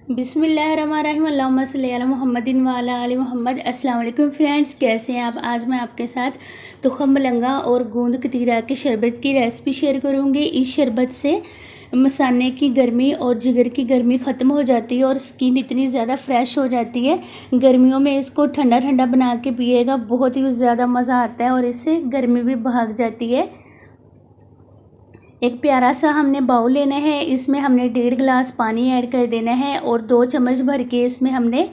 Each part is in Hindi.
बिस्मिल्लाहिर्रहमानिर्रहीम अल्लाहुम्मा सल्ली अला मुहम्मदिन व अला आलि मुहम्मद। अस्सलाम वालेकुम फ्रेंड्स, कैसे हैं आप। आज मैं आपके साथ तुखम मलंगा और गूंद कतीरा के शरबत की रेसिपी शेयर करूंगी। इस शरबत से मसाने की गर्मी और जिगर की गर्मी ख़त्म हो जाती है और स्किन इतनी ज़्यादा फ्रेश हो जाती है। गर्मियों में इसको ठंडा ठंडा बना के पिएगा, बहुत ही ज़्यादा मज़ा आता है और इससे गर्मी भी भाग जाती है। एक प्यारा सा हमने बाउल लेना है, इसमें हमने 1.5 गिलास पानी ऐड कर देना है और 2 चम्मच भर के इसमें हमने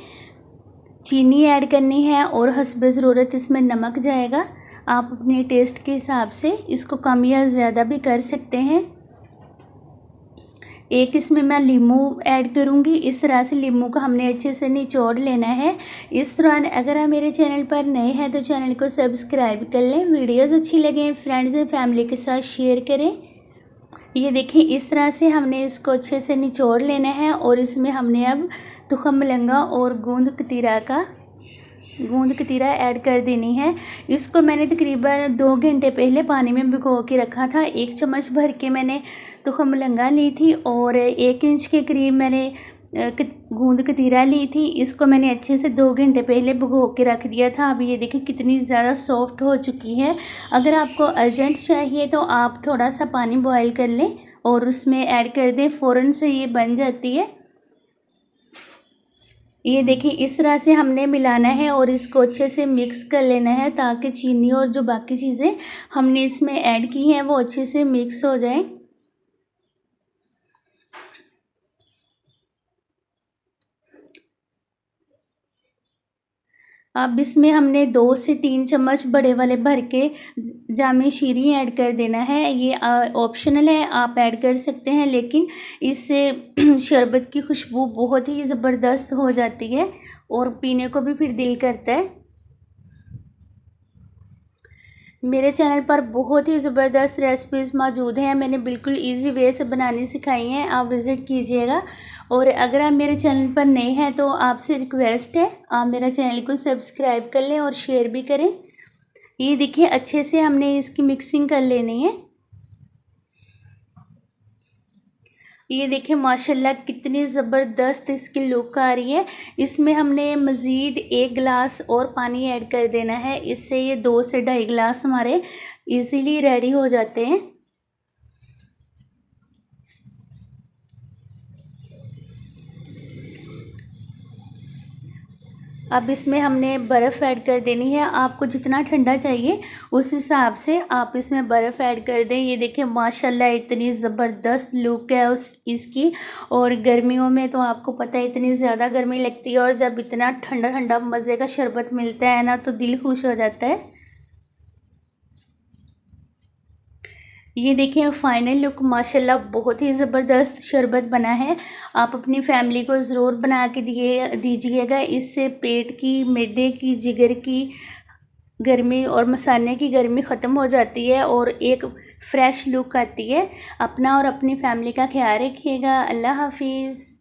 चीनी ऐड करनी है और हस्बे ज़रूरत इसमें नमक जाएगा। आप अपने टेस्ट के हिसाब से इसको कम या ज़्यादा भी कर सकते हैं। एक इसमें मैं लीमू ऐड करूंगी। इस तरह से लीमू को हमने अच्छे से निचोड़ लेना है। इस दौरान अगर आप मेरे चैनल पर नए हैं तो चैनल को सब्सक्राइब कर लें। वीडियोज़ अच्छी लगें फ्रेंड्स एंड फैमिली के साथ शेयर करें। ये देखिए, इस तरह से हमने इसको अच्छे से निचोड़ लेना है और इसमें हमने अब तुखम मलंगा और गूंद कतीरा ऐड कर देनी है। इसको मैंने तकरीबन 2 घंटे पहले पानी में भिगो के रखा था। 1 चम्मच भर के मैंने तुखम मलंगा ली थी और 1 इंच के करीब मैंने गूंद कतीरा ली थी। इसको मैंने अच्छे से 2 घंटे पहले भिगो के रख दिया था। अब ये देखिए कितनी ज़्यादा सॉफ्ट हो चुकी है। अगर आपको अर्जेंट चाहिए तो आप थोड़ा सा पानी बॉयल कर लें और उसमें ऐड कर दें, फ़ौरन से ये बन जाती है। ये देखिए, इस तरह से हमने मिलाना है और इसको अच्छे से मिक्स कर लेना है ताकि चीनी और जो बाकी चीज़ें हमने इसमें ऐड की हैं वो अच्छे से मिक्स हो जाएं। अब इसमें हमने 2 से 3 चम्मच बड़े वाले भर के जामे शीरी ऐड कर देना है। ये ऑप्शनल है, आप ऐड कर सकते हैं, लेकिन इससे शरबत की खुशबू बहुत ही ज़बरदस्त हो जाती है और पीने को भी फिर दिल करता है। मेरे चैनल पर बहुत ही ज़बरदस्त रेसिपीज़ मौजूद हैं। मैंने बिल्कुल इजी वे से बनानी सिखाई हैं, आप विज़िट कीजिएगा। और अगर आप मेरे चैनल पर नए हैं तो आपसे रिक्वेस्ट है, आप मेरा चैनल को सब्सक्राइब कर लें और शेयर भी करें। ये देखिए, अच्छे से हमने इसकी मिक्सिंग कर लेनी है। ये देखिए माशाल्लाह कितनी ज़बरदस्त इसकी लुक आ रही है। इसमें हमने मज़ीद 1 गिलास और पानी ऐड कर देना है। इससे ये 2 से 2.5 गिलास हमारे इजीली रेडी हो जाते हैं। अब इसमें हमने बर्फ़ ऐड कर देनी है। आपको जितना ठंडा चाहिए उस हिसाब से आप इसमें बर्फ़ ऐड कर दें। ये देखिए माशाल्लाह इतनी ज़बरदस्त लुक है इसकी। और गर्मियों में तो आपको पता है इतनी ज़्यादा गर्मी लगती है और जब इतना ठंडा ठंडा मज़े का शरबत मिलता है ना तो दिल खुश हो जाता है। ये देखिए फाइनल लुक माशाल्लाह बहुत ही ज़बरदस्त शरबत बना है। आप अपनी फैमिली को ज़रूर बना के दीजिएगा। इससे पेट की, मैदे की, जिगर की गर्मी और मसाने की गर्मी ख़त्म हो जाती है और एक फ़्रेश लुक आती है। अपना और अपनी फैमिली का ख्याल रखिएगा। अल्लाह हाफिज़।